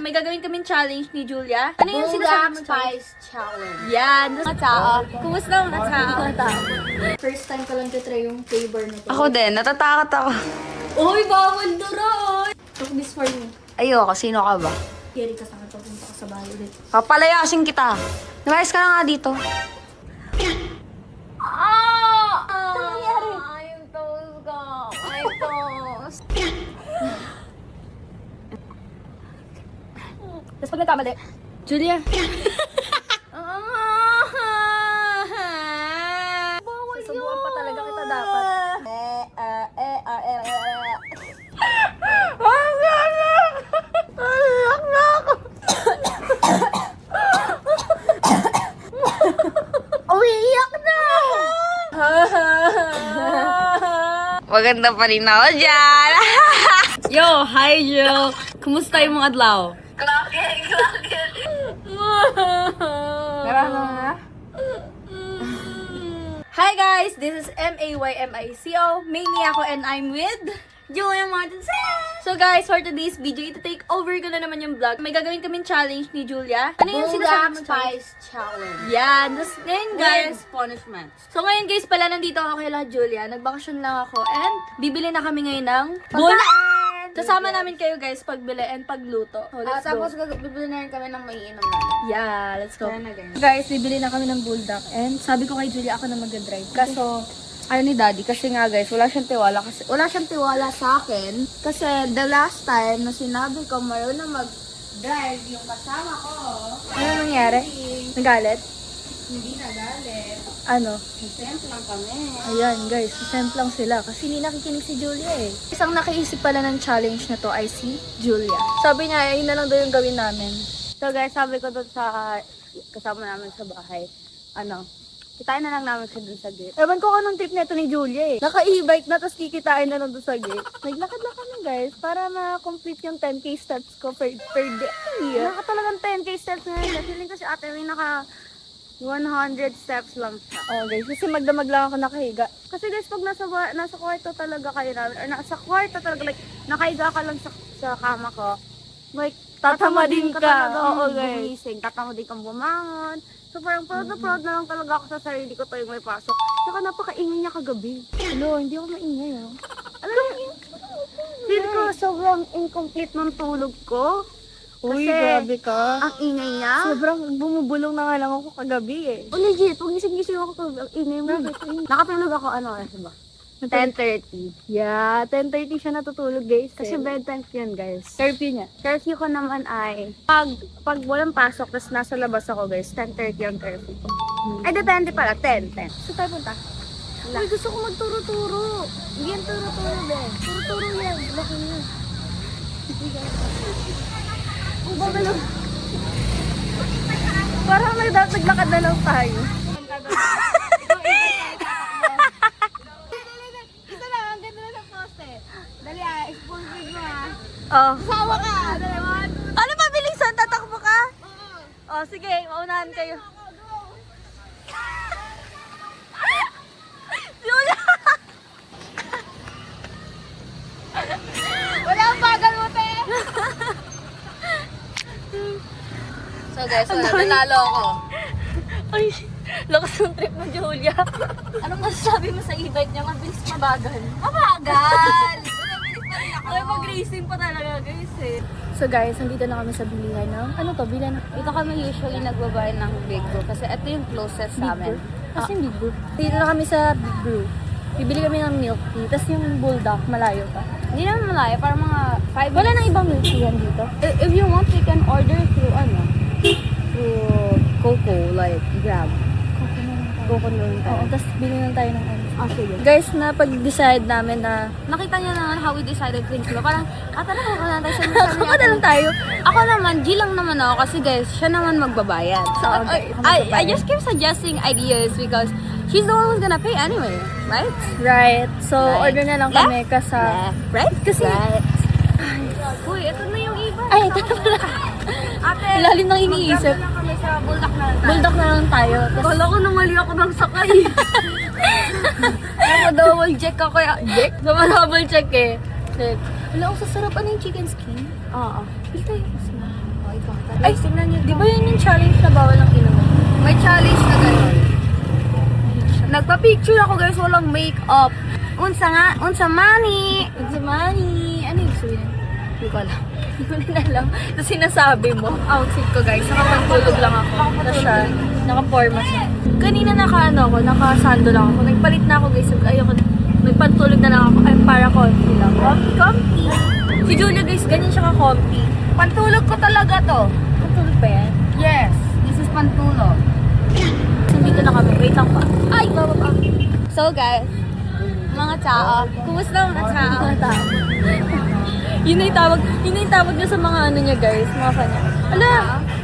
May gagawin kaming challenge ni Julia. Ano yung sinasabi mo? Spice Challenge. Yan. Mga tao. Kumusta mga tao? First time ko lang try yung flavor na to. Ako din, natatakot ako. Uy, bawal duro! Took this for you. Ayoko, sino ka ba? Carry ka sa akin pagpunta ka sa bahay ulit. Papalayasin kita. Lumayas ka na nga dito. Nangyari? Yung toes ko. Ay, toes. Tapos pag nagkamali, Julia. Susubukan pa talaga kita dapat. Umiiyak na! Maganda pa rin ako dyan. Yo, hi Jill. Kumusta yung mga adlaw? Hi guys, this is MAYMICO. Mainly ako and I'm with Julia Martinson. So guys, for today's video, ito-take over ko na naman yung vlog. May gagawin kaming challenge ni Julia. Ano yung sinasabi mo? Spice Challenge. Yan. Tapos ngayon guys, punishment. so ngayon guys pala nandito ako kay Julia. Nagbakasyon lang ako and bibili na kami ngayon ng bulldog. Kasama namin kayo guys pagbili and pagluto. So, let's go. Tapos bibili na rin kami ng maiinom namin. Yeah, let's go. Tara na, guys. Guys, bibili na kami ng bulldog. And sabi ko kay Julia, ako na mag-drive. Kaso, ayaw ni Daddy. Kasi nga guys, wala siyang tiwala sa akin. Kasi the last time na sinabi ko mayroon na mag-drive yung kasama ko, Ano nangyari? Nagalit? hindi nagalit. Ano? Siyempre lang kami. Ayan guys, sisent lang sila. Kasi hindi nakikinig si Julia eh. Isang nakaisip pala ng challenge na to ay si Julia. Sabi niya, ayun na lang daw yung gawin namin. So guys, sabi ko doon sa kasama namin sa bahay, kitain na lang namin siya dun sa gate. Ewan ko anong trip neto ni Julia eh. Naka-e-bike na, tapos kikitain na lang dun sa gate. Naglakad lang kami guys, para ma-complete yung 10k steps ko per day. Naka talagang 10k steps na yun. Feeling ko si Ate May naka 100 steps lang siya. Oh guys, kasi magdamag lang ako nakahiga. Kasi guys, pag nasa kwarto talaga kayo namin, or nasa kwarto talaga, like, nakahiga ka lang sa kama ko, like, Tatamadin ka. talagang Oo guys. gumising, tatamadin kang bumangon. So parang proud na proud na lang talaga ako sa sarili ko tuwing may pasok. Saka napakaingay niya kagabi. Hello, hindi ako maingay ah. Alam mo, feel ko sobrang incomplete ng tulog ko. Uy, Kasi, grabe ka. ang ingay niya. Sobrang bumubulong na nga lang ako kagabi eh. Oh, legit, pag gising-gising ako kagabi, ang ingay mo. Nakatulog ako, ba? 10:30. Yeah, 10:30 siya natutulog guys. Kasi bedtime ko yun, guys. curfew niya. Curfew ko naman ay, pag walang pasok, tapos nasa labas ako, guys, 10:30 ang curfew ko. Ay, depende pala, 10. So tayo punta. Uy, gusto ko magturo-turo. Yan, turo-turo, be. Turo-turo yan. Laki niya. Ang babalo. Parang naglakad na lang tayo. Isa lang, ang ganda na sa poste. Dali expose mo Oh. Sawa ka! Dali, Ano ba bilisan? Tatakbo ka? Oh, sige, maunahan kayo. Julia! Wala ang bagal mo, te! So guys, nanalo ako. Ay, lakas ng trip mo, Julia. Anong masasabi mo sa e-bike niya? Mabilis mabagal. Mabagal! Ay, mag-racing pa talaga, guys eh. So guys, nandito na kami sa bilihan ng, bilihan ng Dito kami usually nagbabayad ng Big Brew kasi ito yung closest sa amin. Kasi Big Brew. Dito na kami sa Big Brew. Bibili kami ng milk tea. Tapos yung bulldog, malayo pa. Hindi naman malayo, parang mga 5 Wala nang ibang milk tea yan dito. If you want, you can order through through Coco, like Grab. Coco na lang Oo, tayo. tapos bili na tayo ng Sige. Guys, na pag-decide namin na Nakita niyo naman how we decided things, diba? Parang, talaga ko na tayo sa ako na lang tayo. Ako naman, G lang naman ako kasi guys, siya naman magbabayad. So, Okay, I just keep suggesting ideas because she's the one who's gonna pay anyway, right? Right. So, Right. order na lang kami Right? Kasi, Right. Uy, ito na yung iba. ay, ito na pala. Ate, Ilalim ng iniisip. magkano na kami sa buldak na lang tayo. Bulldog na lang tayo. Tapos, Kala ko na mali ako ng sakay. double check ako. Check? Double check eh. Check. Wala, ang sasarap. Ano yung chicken skin? Oo. Bili tayo. Ay, di ba yun yung challenge na bawal ang inuman? May challenge na gano'n. Nagpa-picture ako guys, walang make-up. Unsa money. Ano yung sabihin? Hindi ko alam. Hindi ko rin alam. Tapos sinasabi mo, outfit ko guys, nakapagtulog lang ako. Tapos siya, nakaporma siya. Kanina nakasando lang ako. Nagpalit na ako guys. Ayoko na. May pantulog na lang ako. Ay, para comfy lang. Comfy. Si Julia guys, ganyan siya ka-comfy. Pantulog ko talaga to. Pantulog ba yan? Yes, this is pantulog. Nandito na kami. Wait lang pa. Ay, bababa. So guys, mga tao, kumusta mga tao? Mga tao. Yun na yung tawag niya sa mga ano niya guys, mga kanya. Ala,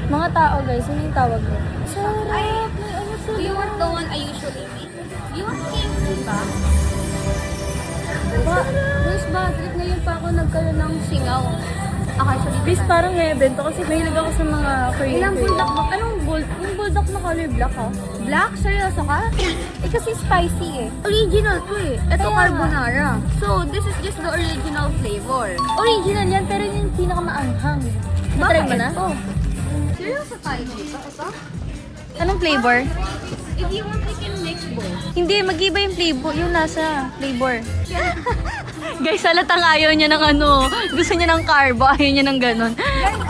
mga tao guys, yun yung tawag niya. Sarap, may ano sa Do you want the one I usually eat? Do you want KFC ba? Guys, bad trip ngayon pa ako nagkaroon ng singaw. Actually, Guys, parang heaven to kasi mahilig ako sa mga Korean. ilang bulldog ba? Anong yung bulldog na color black ha? Black? Seryoso ka? Eh kasi spicy eh. Original to eh. Ito Kaya nga. carbonara. So, this is just the original flavor. Original yan pero yun yung pinakamaanghang. Natry mo na? Ito? Seryoso tayo dito? Ito? Anong flavor? If you want, we can mix both. Hindi, mag-iba yung flavor. Yung nasa flavor. Guys, halatang ayaw niya ng ano. Gusto niya ng carbo. Ayaw niya ng ganun.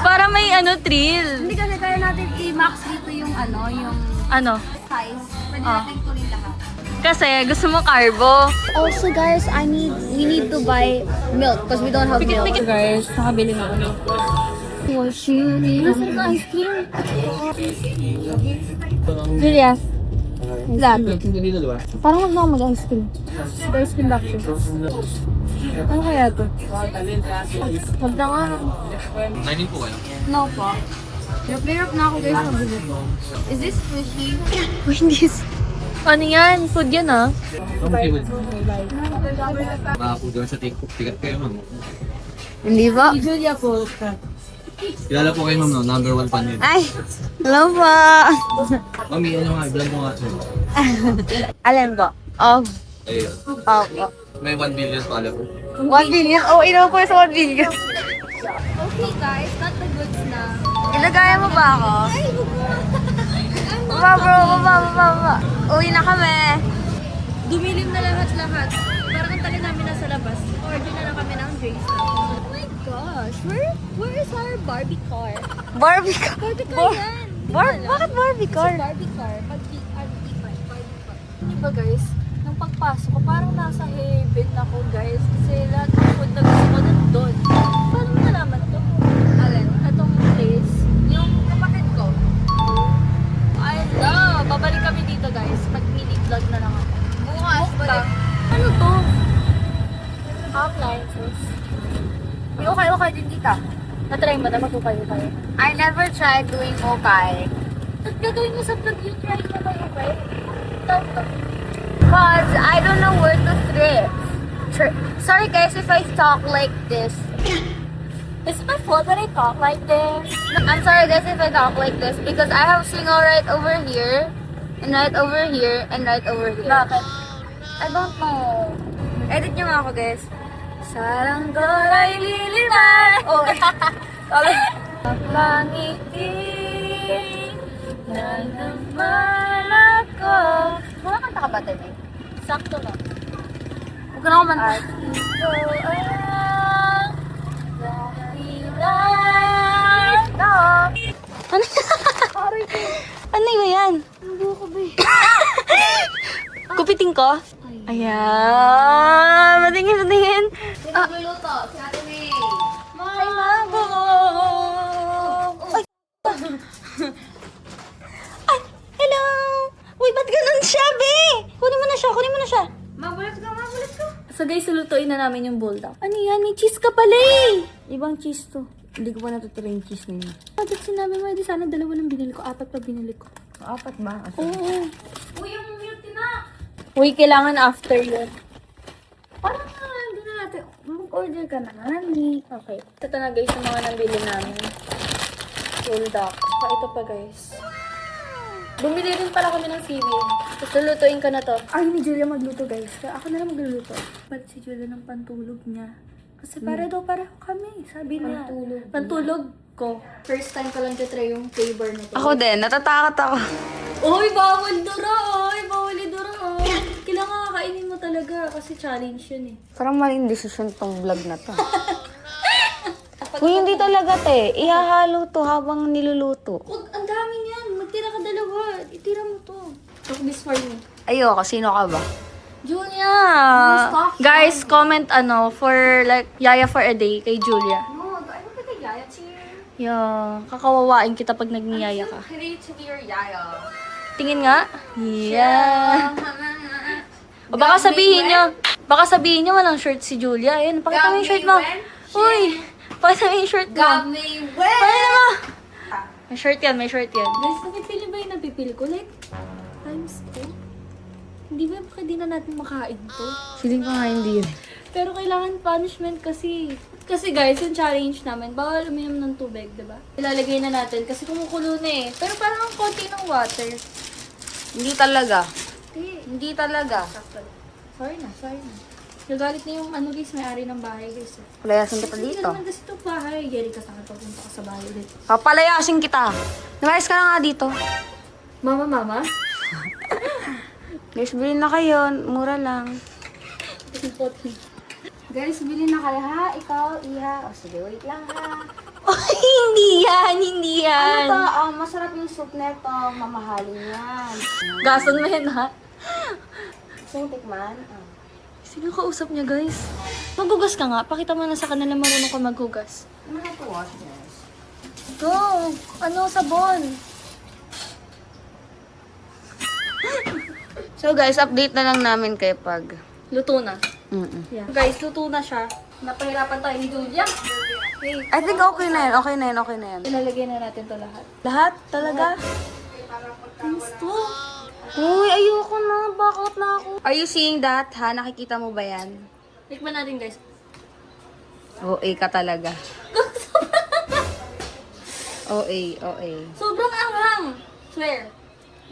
Para may ano, thrill. Hindi kasi kaya natin i-max dito yung yung Ano? size. Pwede Ah. natin tuloy lahat. Kasi gusto mo carbo. Also guys, we need to buy milk because we don't have milk. Guys, nakabili na ako. Gusto ng ice cream? Julia, Dito, parang wag na ako mag-ice cream. Ice cream back siya. Ano kaya to? Wag na nga. Dining po kayo. No po. Hirap na ako guys. Is this sushi? Wendy's. Ano yan? Food yan ah. Ang table. Makapo doon sa TikTok. Tigat kayo, ma'am. Hindi ba? Julia po. Kilala po kayo, ma'am, no? Number 1 fan yun. Ay! Hello po! Mami, ano nga, vlog mo nga, sir. Alin po? Oh. Ayun. Opo. May 1 billion follower. 1 billion? Oh, inaw po sa 1 billion. Okay guys, not the goods na. Ilagaya mo ba ako? Baba. Uwi na kami. Dumilim na lahat-lahat. Parang ang tali namin nasa labas. Order na lang kami ng drinks. Oh my gosh, where is our Barbie car? Barbie ka. Barbie car yan. Bakit Barbie car? Barbie car. Barbie car. Ano ba guys? Nung pagpasok ko, parang nasa heaven ako guys. Kasi lahat ng food na gusto ko nandun. Paano mo nalaman to? Alin? Itong place. Yung kapatid ko. I love. Babalik kami dito guys. Mag-mini vlog na lang ako. Bukas ba? Ano to? Appliances. May okay din dito. Na-try mo na mag-ukay-ukay. I never tried doing okay. At gagawin mo sa vlog yung try mo ba yung okay? Tanto. Cause I don't know where to thrift. Sorry guys if I talk like this. Is it my fault that I talk like this? I'm sorry guys if I talk like this because I have single right over here and right over here and right over here. Bakit? I don't know. Edit nyo nga ako guys. Saranggola ay liliman. Oh, Langiti na naman ako. Wala kanta ka ba, Tene? Sakto na. Huwag ka na kumanta. Ito ang dahilan. Ito. Ano ba yan? Kupiting ko? Ayan. Patingin. Nagluluto, si Ate May. Ay, mabo. Ay. Ay, hello. Uy, ba't ganun siya, be? Kunin mo na siya. Magulat ka. So guys, lutuin na namin yung bulldog. Ano yan? May cheese ka pala eh. Ibang cheese to. Hindi ko pa natuturo yung cheese na yun. Bakit sinabi mo, di sana dalawa lang binili ko. 4 pa binili ko. 4 ba? Oo. Uy, yung milk na. Uy, kailangan after yun. Parang hindi na natin. Mag-order ka na, honey. Okay. Ito na guys, yung mga nabili namin. Bulldog. Pa ito pa guys. Bumili rin pala kami ng seaweed. Tapos lulutuin ka na to. Ay, ni Julia magluto guys. Kaya ako na lang magluluto. Ba't si Julia ng pantulog niya? Kasi para daw pareho kami. Sabi niya. Pantulog. Pantulog. ko. First time ko lang try yung flavor na to. Ako din, natatakot ako. Oy, bawal dura! Oy, bawal dura! Kailangan kakainin mo talaga kasi challenge yun eh. Parang maling desisyon tong vlog na to. Kung hindi talaga te, ihahalo to habang niluluto. Huwag, ang dami niyan. Magtira ka dalawa. Itira mo to. Cook this for me. Ayoko, sino ka ba? Julia! Guys, comment for like, yaya for a day kay Julia. No, ano ba kay Yaya? Cheer. Yeah, kakawawain kita pag nagniyaya ka. Hooray to your Yaya. Tingin nga. Yeah. O baka sabihin nyo walang shirt si Julia. Ayun, pakita mo yung shirt mo. Uy, pakita mo yung shirt mo. Pakita mo. May shirt yan, may shirt yan. Guys, napipili ba yung napipili ko? Like, times 2? Hindi ba di na natin makain to? Feeling ko nga hindi yun. Pero kailangan punishment kasi. Kasi guys, yung challenge namin, bawal uminom ng tubig, diba? Ilalagay na natin kasi kumukulo na eh. Pero parang ang konti ng water. Hindi talaga. Eh, Hindi talaga. sorry na. Nagalit na yung guys, may-ari ng bahay guys. Palayasin kita Hindi dito. naman kasi itong bahay. Yari ka sa akin pagpunta ka sa bahay ulit. Papalayasin kita. Namayas ka na nga dito. Mama? Guys, bilhin na kayo. Mura lang. Guys, bilhin na kayo ha. Ikaw, Iha. O sige, wait lang ha. Hindi yan. Ano to? Masarap yung soup neto. Mamahalin yan. Gason mo yan ha. Gusto yung tikman? Sino kausap niya guys? Maghugas ka nga. Pakita mo na sa kanila marunong ka maghugas. I'm gonna have to wash this. Go! Sabon? So guys, update na lang namin kayo pag... Luto na. Mm-mm. Guys, luto na siya. Napahirapan tayo ni Julia. Okay. I think okay na yan. Okay na yan. Ilalagay na natin to lahat. Lahat? Talaga? Thanks to. Uy, ayoko na. Bakit na ako? Are you seeing that, ha? Nakikita mo ba yan? Tikman natin guys. OA ka talaga. OA. Sobrang anghang. Swear.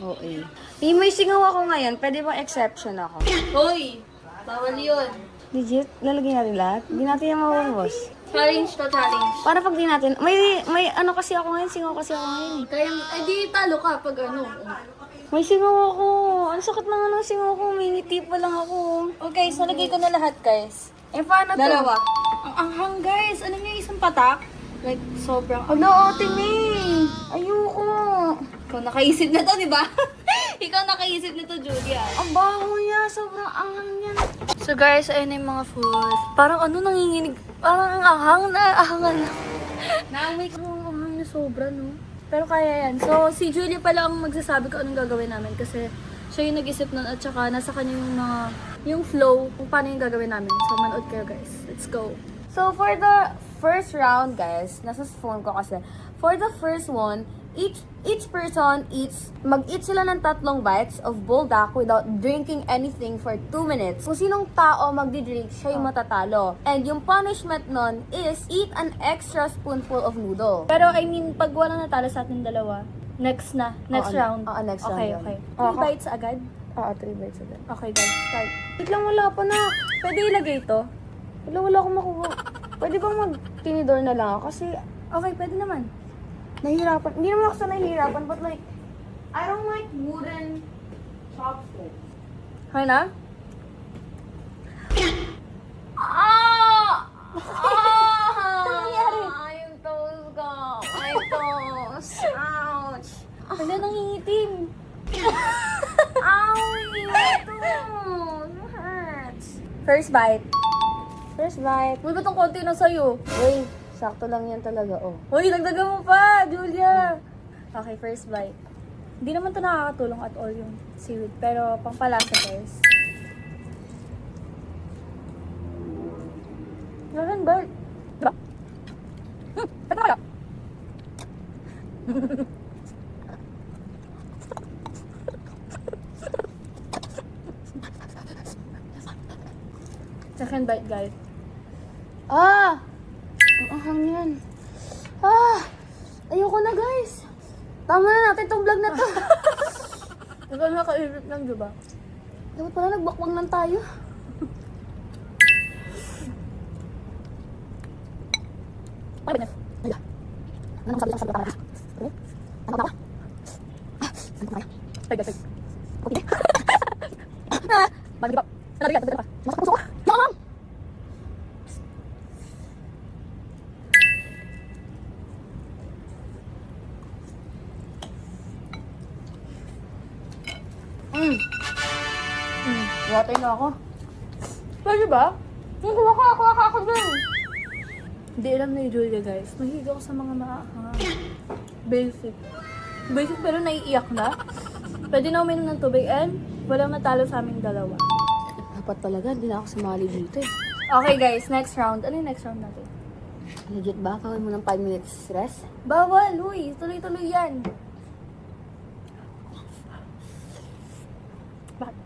OA. May singaw ako ngayon. Pwede bang exception ako? Hoy! Bawal yun. Legit? Lalagyan natin lahat? Hindi natin yung mabubos. Challenge to challenge. Para pag di natin... May ano kasi ako ngayon. Singaw kasi ako ngayon eh. Kaya, di talo ka pag May singaw ako. Ang sakit na nga ng singaw ko. May ngiti pa lang ako. Okay, so lagay ko na lahat guys. Eh, paano to? Dalawa. Ang anghang guys. Alam niyo isang patak? Like, sobrang... Ano, Ate May? Ayoko. Ikaw nakaisip na to, di ba? Ikaw nakaisip na to, Julia. Ang baho niya. Sobrang anghang yan. So guys, ayun na yung mga food. Parang nanginginig. Parang ang ahang na ahangan. Naamoy ko ang ahang na sobra, no? Pero kaya yan. So, si Julia pala ang magsasabi ko anong gagawin namin kasi siya yung nag-isip nun at saka nasa kanya yung flow kung paano yung gagawin namin. So, manood kayo guys. Let's go. So, for the first round, guys, nasa phone ko kasi, for the first one, each person mag-eat sila ng 3 bites of buldak without drinking anything for 2 minutes. Kung sinong tao magdi-drink, siya yung matatalo. And yung punishment nun is eat an extra spoonful of noodle. Pero I mean, pag walang natalo sa atin dalawa, next round. Next round. Okay, yun. okay. Oo, 3 bites agad? 3 bites agad. Okay guys, start. Wait lang, wala pa na. Pwede ilagay to? Wala akong makuha. Pwede bang mag-tinidor na lang ako? Kasi Okay, pwede naman. nahihirapan. Hindi naman ako sa nahihirapan, but like, I don't like wooden chopsticks. Okay na? Ano nangyari? Yung toes ko. My toes. Ouch. Wala nangingitim. Ow, my toes. It hurts. First bite. First bite. Uy, ba't ang konti na sa'yo? Uy, sakto lang yan talaga, oh. Uy, nagdagan mo pa, Julia. Okay, first bite. Hindi naman to nakakatulong at all yung seaweed. Pero pangpalasa guys. Second bite. Diba? Ito kaya? Second bite, guys. Ang ahang yan. Ayoko na, guys. Tama na natin tong vlog na to. Ikaw nakaisip lang, diba? Dapat pala nagbakwang lang tayo. Ano sabi ka? Ano ba? Tag. Okay. Bagi pa. Tara, tara. Masuk puso ko. Yan! Water na ako. Pwede ba? Kuha ako dun. Hindi alam na ni Julia, guys. Mahilig ako sa mga maahang. Basic. Basic pero naiiyak na. Pwede na uminom ng tubig and walang natalo sa aming dalawa. Dapat talaga, hindi na ako sumali dito eh. Okay guys, next round. Ano yung next round natin? Legit ba? Kawin mo ng 5 minutes rest? Bawal, huy. Tuloy-tuloy yan. Bakit?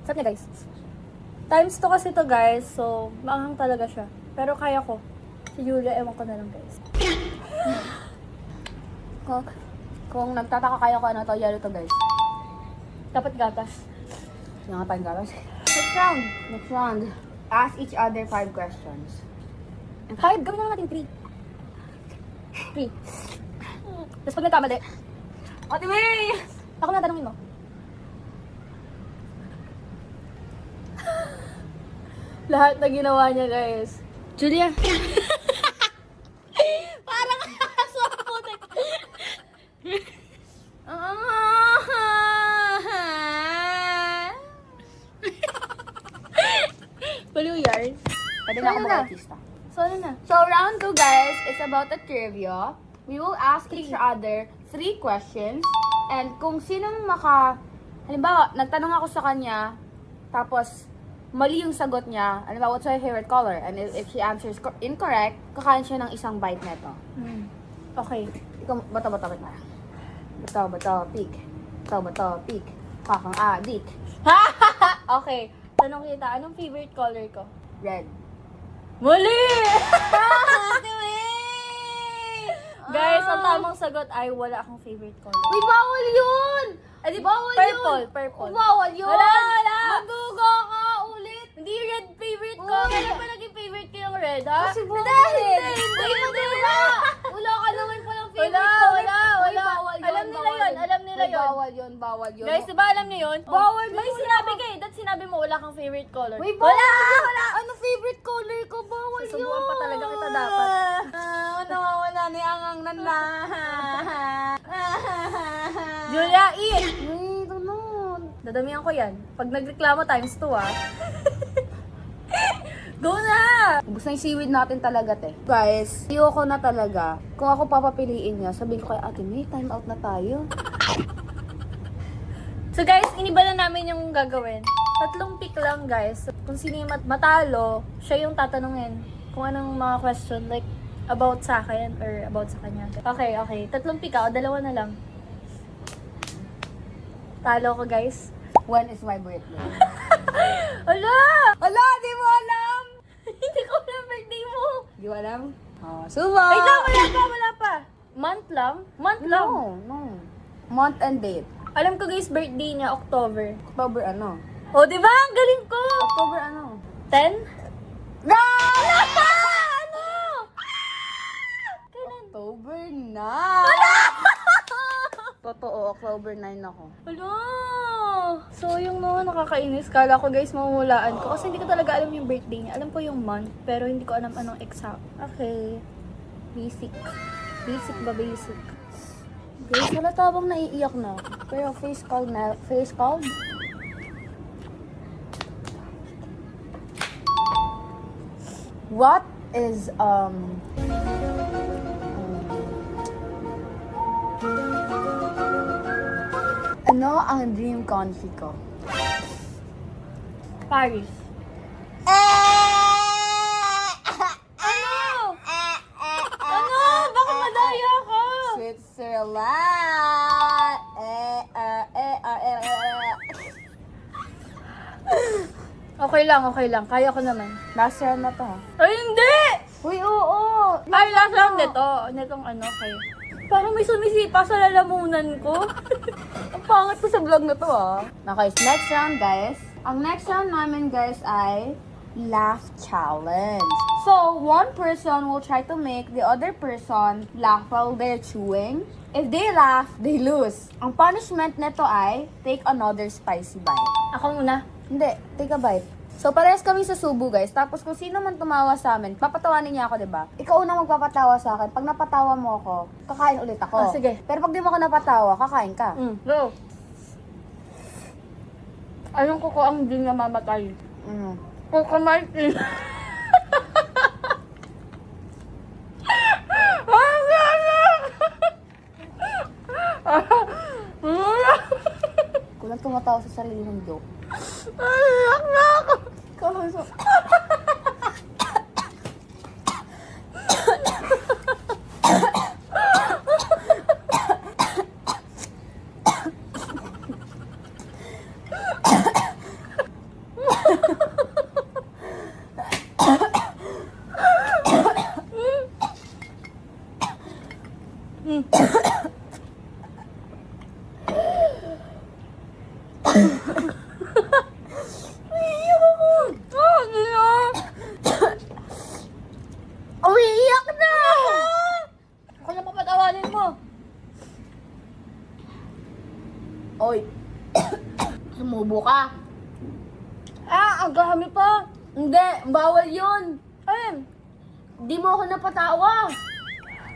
Saan niya guys? Times to kasi to guys, so maanghang talaga siya. Pero kaya ko. Si Julia, ewan ko na lang guys. Kung nagtataka kayo kung ano to, yellow to guys. Dapat gatas. Yung nga tayong gatas. Next round. Next round. Ask each other 5 questions. 5, gawin na lang natin 3. 3. Tapos pag nagkamali, Ate May! ako na tanongin mo. Lahat na ginawa niya, guys. Julia. Parang aso ang putik. Baliw yarn. Pwede na ako Ano na? mag-artista. So, ano na? So, round 2 guys, it's about a trivia. We will ask each other 3 questions. And kung sinong halimbawa, nagtanong ako sa kanya, tapos mali yung sagot niya, halimbawa, what's my favorite color? And if she answers incorrect, kakain siya ng isang bite neto. Okay. Ikaw, bato, pick. Bato, pick. Kakang adik. Okay. Tanong kita, anong favorite color ko? Red. Mali! Guys, ang tamang sagot ay wala akong favorite color. Uy, bawal yun! Eh, di Bawal purple, yun! purple. Bawal yun! Wala! Maduga ka ulit! Hindi red favorite ko. Uy. Kaya pa naging favorite ko yung red, ha? Kasi Hindi, bawal. hindi. Wala ka naman palang favorite Wala, color. wala, Uy, wala. bawal yun, Alam nila bawal yun, alam nila Uy, yun. Bawal yun. Guys, di ba alam niyo yun? Bawal May yun. sinabi kayo. That sinabi mo wala kang favorite color. Uy, bawal! Ano favorite color ko? Bawal yun! Susubukan pa talaga kita dapat. Nawawala ni Angang Nanda. Julia, eat! Uy, tunod. Dadamihan ko yan. Pag nagreklamo times 2, ha? Go na! Ubus na yung seaweed natin talaga, te. Guys, ayoko na talaga. Kung ako papapiliin niya, sabihin ko kay Ate May, time out na tayo. So guys, iniba na namin yung gagawin. 3 pick lang guys. Kung sino yung matalo, siya yung tatanungin kung anong mga question like about sa akin or about sa kanya. Okay. 3 pick ako, 2 na lang. Talo ko guys. When is my birthday? Ala! Ala, di mo alam! Hindi ko alam birthday mo. Di mo alam? Oh, suba! Wait lang, wala pa. Month lang? Month lang. No. Month and date. Alam ko guys, birthday niya, October. October ano? O, di ba? Ang galing ko! October ano? 10? No! Ano? Kailan? October 9! Totoo, October 9 ako. Hello! So, yung mga nakakainis, kala ko guys, mamulaan ko. Kasi hindi ko talaga alam yung birthday niya. Alam ko yung month, pero hindi ko alam anong exact. Okay. Basic. Basic ba basic? Guys, halata bang naiiyak na ako? Pero face called na, face called? What is, ano ang dream country ko? Paris. Ano? Ano? Baka madaya ka! Switzerland! Okay lang. Kaya ko naman. Last round na to, ha? Ay, hindi! Uy, oo! Ay, last round nito. Nitong ano, okay. Parang may sumisipa sa lalamunan ko. Ang pangat ko sa vlog na to, ha? Okay, next round, guys. Ang next round namin, guys, ay laugh challenge. So, one person will try to make the other person laugh while they're chewing. If they laugh, they lose. Ang punishment nito ay take another spicy bite. Ako muna. Hindi, take a bite. So, parehas kami sa subo, guys. Tapos, kung sino man tumawa sa amin, papatawanin niya ako, diba? Ikaw unang magpapatawa sa akin. Pag napatawa mo ako, kakain ulit ako. Ah, sige. Pero pag di mo ako napatawa, kakain ka. Go. Anong kuko ang hindi nga mamatay? Mm. Kuko Martin. Kulang tumatawa sa sarili ng joke. Iyak na ako. Ikaw lang so... Umiiyak na! Ako na papatawanin mo. Oy, sumubo ka. Ang gahami pa. Hindi, bawal yun. Ayun. Di mo ako napatawa.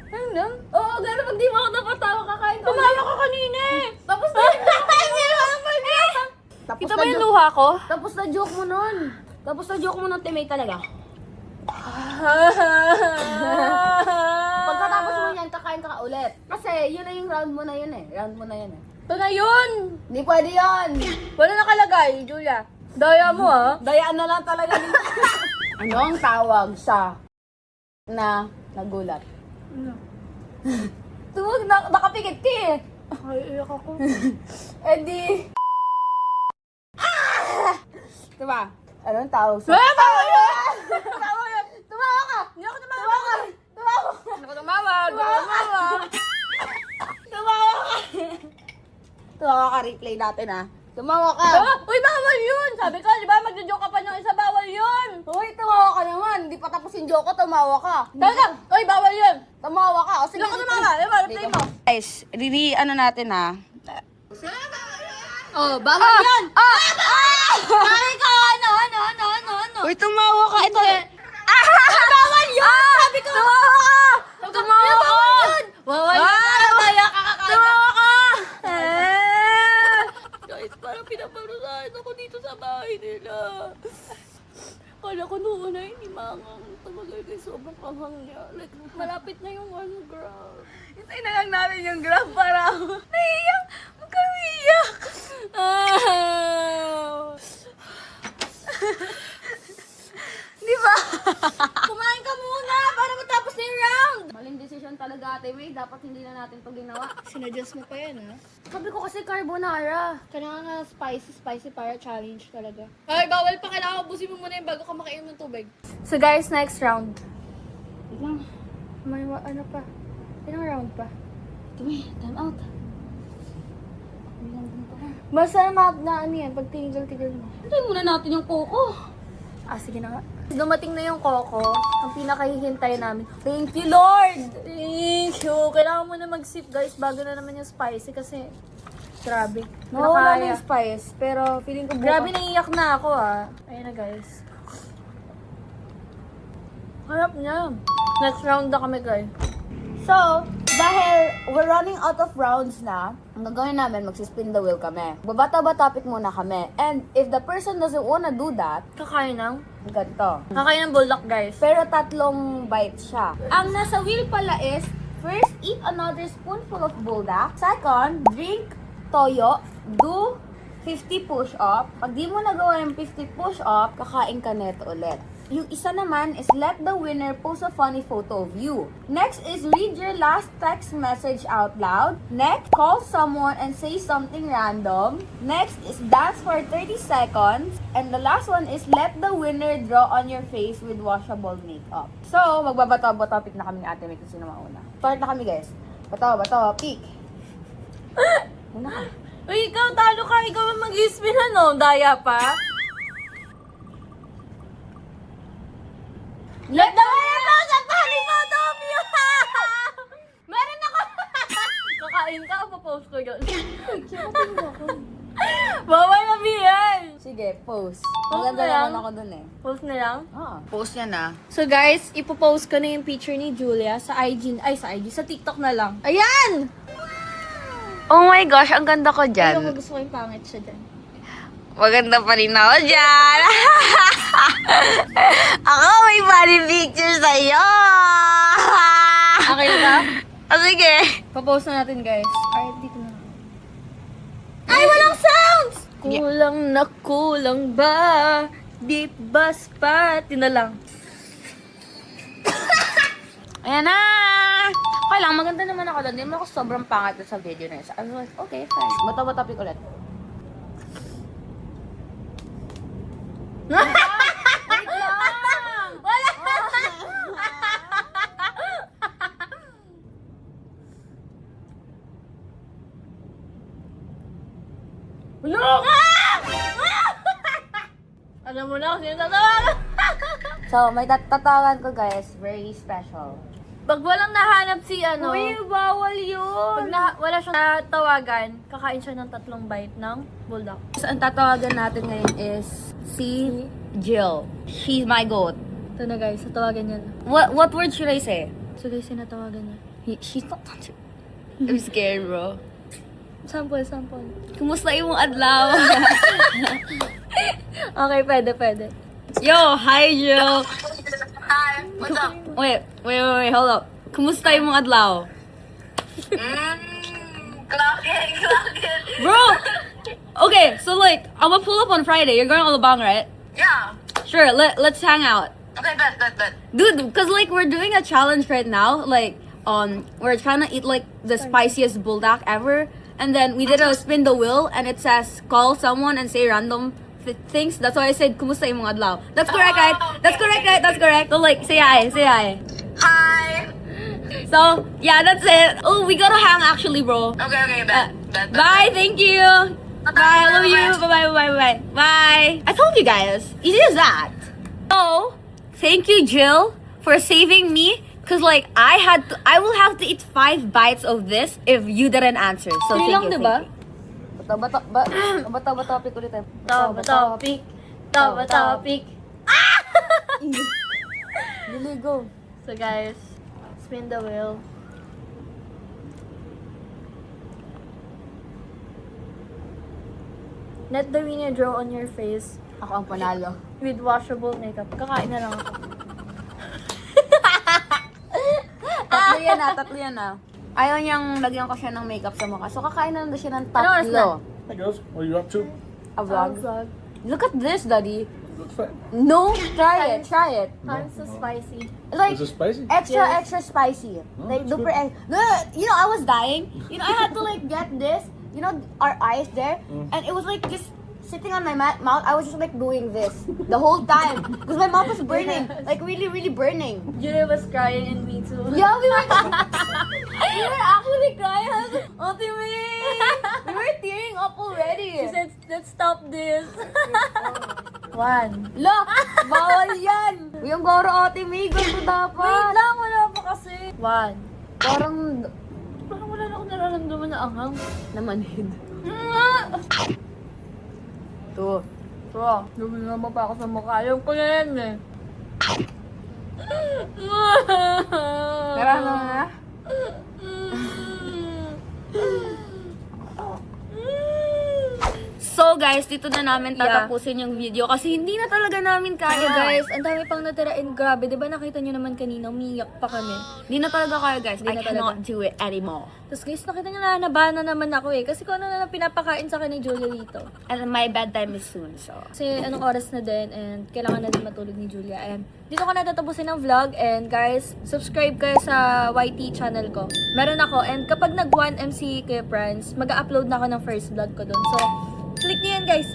Ayun lang. Oo, gano'n pag di mo ako napatawa, kakain ka. Tumawa ka kanina eh. Tapos na yun. Tapos Kita na ba yung joke- luha ko? Tapos na joke mo nun. Tapos na joke mo nun, teammate talaga. Pagkatapos mo yan, kakain ka ulit. Kasi yun na yung round mo na yun eh. Round mo na yun eh. Ito na yun. Hindi pwede yun. Wala nakalagay, Julia. Daya mo ah. Dayaan na lang talaga dito. Ano ang tawag sa na nagulat? Tuwag na, nakapikit ka eh. Ay, iyak ako. Eh di... Diba? Anong tawag sa... Tawa yan! Tumawa yun! Tumawa ka! Hindi ako tumawa. Tumawa ka! Tumawa ka! Hindi ako tumawa. Hindi ako tumawa. Tumawa ka! Tumawa ka, replay natin ah. Tumawa ka! Uy, bawal yun! Sabi ko, di ba, magjo-joke ka pa ng isa, bawal yun! Uy, tumawa ka naman! Hindi pa tapos yung joke ko, tumawa ka! Talaga! Uy, bawal yun! Tumawa ka! O sige, Hindi ako tumawa. Di ba, replay mo. Guys, ano natin ah. Oh, bawal yun! Sabi ko, ano? Uy, tumawa ka! Ito! Bawal yun! Sabi ko! Tumawa ka! Tumawa ka! Bawal yun! Kaya kakakain ka! Tumawa ka! Guys, parang pinaparusahan ako dito sa bahay nila. Kala ko noon ay hindi mangang tumagal guys. Sobrang panghang niya. Like, malapit na yung 1 gram. Hintayin na lang natin yung gram para naiiyak. Huwag kang iiyak. Di ba? Kumain ka muna para matapos na yung round! Maling decision talaga, Ate May. Dapat hindi na natin ito ginawa. Sinadjust mo pa yan, ha? Sabi ko kasi carbonara. Kailangan nga spicy para challenge talaga. Ay, bawal pa. Kailangan ubusin mo muna yung bago ka makainom ng tubig. So guys, next round. Wait lang. May ano pa. Ilang round pa? Ate May, time out. Basta na ano yan, pag tigil-tigil mo. Hintayin muna natin yung coco. Ah, sige na nga. Dumating na yung coco. Ang pinakahihintay namin. Thank you, Lord! Thank you. Kailangan mo na mag-sip, guys, bago na naman yung spicy kasi grabe. Nawala na Nakakaya. yung spice, pero feeling ko Grabe, naiiyak na ako, ah. Ayun na, guys. Harap niya. Next round na kami, guys. So, dahil we're running out of rounds na, ang gagawin namin, magsispin the wheel kami. Babata-batapik muna kami. And if the person doesn't wanna do that, Kakain ng? ganito. Kakain ng bulldog, guys. Pero 3 bites siya. Ang nasa wheel pala is, first, eat another spoonful of buldak. Second, drink toyo. Do 50 push-up. Pag di mo nagawa yung 50 push-up, kakain ka neto ulit. Yung isa naman is let the winner post a funny photo of you. Next is read your last text message out loud. Next, call someone and say something random. Next is dance for 30 seconds. And the last one is let the winner draw on your face with washable makeup. So, magbabato-topic na kami ni Ate May kung sino mauna. Start na kami, guys. Bato, pick. Una ka. Uy, ikaw, talo ka. Ikaw ang mag-spin, ano? Daya pa? post. Post Maganda na lang? naman ako dun eh. Post na lang. Post niya na. So guys, ipopost ko na yung picture ni Julia sa sa TikTok na lang. Ayan! Oh my gosh, ang ganda ko Pero kung gusto ko yung pangit siya dyan. Maganda pa rin ako dyan. Ako may funny picture sa'yo. Okay na ba? Sige. Papost na natin guys. Ay, dito na. Ay, walang sounds! Kulang na kulang ba? Deep bass pati na lang. Ayan na. Okay lang, maganda naman ako doon. Hindi mo ako sobrang pangit sa video na yun. So, I was like, okay, fine. Bato-bato topic ulit. Alam mo na kung sino tatawagan. So, may tatawagan ko guys. Very special. Pag walang nahanap si ano, Uy, bawal yun. pag wala siyang natawagan, kakain siya ng 3 bite ng bulldog. So, ang tatawagan natin ngayon is si Jill. She's my goat. Ito na guys, natawagan niya na. What word should I say? So guys, sinatawagan niya. She's not I'm scared, bro. Sample. Kumusta yung adlaw? Okay, pwede. Yo, hi, Jill. What's up? Wait, hold up. Kumusta yung adlaw? Clock it. Bro! Okay, so like, I'm gonna pull up on Friday. You're going to Alabang, right? Yeah. Sure, let's hang out. Okay, bet. Dude, because like, we're doing a challenge right now. Like, we're trying to eat like the spiciest bulldog ever. And then we did a spin the wheel, and it says, call someone and say random things. That's why I said, kumusta yung mga adlaw. That's correct, right? That's correct, right? That's correct. So like, say hi. Hi. So, yeah, that's it. Oh, we gotta hang actually, bro. Okay, bet. Bye, thank you. Bye, love you. Bye. Bye. I told you guys, easy as that. So, thank you, Jill, for saving me. Cause like, I will have to eat 5 bites of this if you didn't answer. So, Three lang, thank you, diba? thank you. Bato topic ulit tayo. Topic. Liligo. So guys, spin the wheel. Let the winner draw on your face Ako ang panalo. with washable makeup. Kakain na lang ako. Tatlo yan na. Ayaw niyang lagyan ko siya ng makeup sa mukha. So, kakain na lang siya ng Ano oras na? tatlo. Hey girls, what are you up to? A vlog. Vlog. Look at this, daddy. Looks fat. No, try it. I'm so spicy. Like, Is it spicy? extra spicy. Like, that's super, you know, I was dying. You know, I had to like get this, you know, our eyes there. And it was like just sitting on my mouth. I was just like doing this the whole time. Because my mouth was burning. Like, really, really burning. Julia was crying and me too. Yeah, we were actually crying. Ate May! We were tearing up already. She said, let's stop this. 1. La! Bawal yan! Yung goro Ate May, ganito dapat. Wait lang, wala pa kasi. 1. Parang Parang wala na akong nararamdaman na anghang. namanhid. To. Dumi naman pa ako sa mukha. Ayaw ko na yan eh. Tara na. So guys, dito na namin tatapusin yung video kasi hindi na talaga namin kaya. Guys, ang dami pang natira and grabe. Diba nakita nyo naman kanina, umiyak pa kami. Hindi na talaga kaya guys. Hindi I na talaga. cannot do it anymore. Tapos guys, nakita nyo na nabana naman ako eh. Kasi kung ano na pinapakain sa akin ni Julia dito. And my bedtime is soon, so. Kasi anong oras na din and kailangan na din matulog ni Julia. And dito ko na tatapusin ang vlog. And guys, subscribe kayo sa YT channel ko. Meron ako. And kapag nag 1M si Kuya Franz, mag-upload na ako ng first vlog ko doon. So, click niyo yan guys.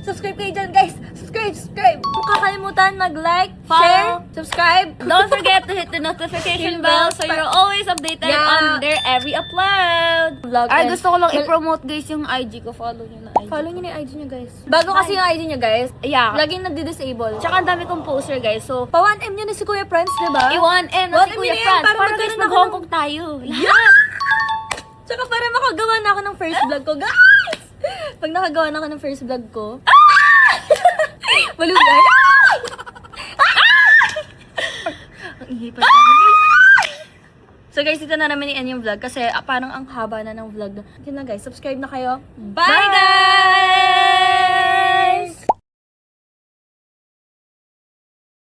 Subscribe kayo dyan guys. Subscribe. Huwag kakalimutan mag-like, share, subscribe. Don't forget to hit the notification bell so you're always updated on their every upload. Vlog Ay, and- gusto ko lang i-promote guys yung IG ko. Follow nyo na IG. Follow niyo na yung IG niya guys. Bago kasi yung IG niya guys. Yeah. Laging nadi-disable. Tsaka ang dami kong poster guys. So, Pa 1M yun na si Kuya Franz, diba? I-1M na si 1M Kuya yun, Franz. para Para guys, magkaroon ako mag-Hong ng- Kong tayo. Yeah! Tsaka para makagawa na ako ng first vlog ko, guys! Pag nakagawa na ako ng first vlog ko, Malugay. Ang ingay pa namin. So guys, dito na namin i-end yung vlog kasi parang ang haba na ng vlog. Yun na guys, subscribe na kayo. Bye guys!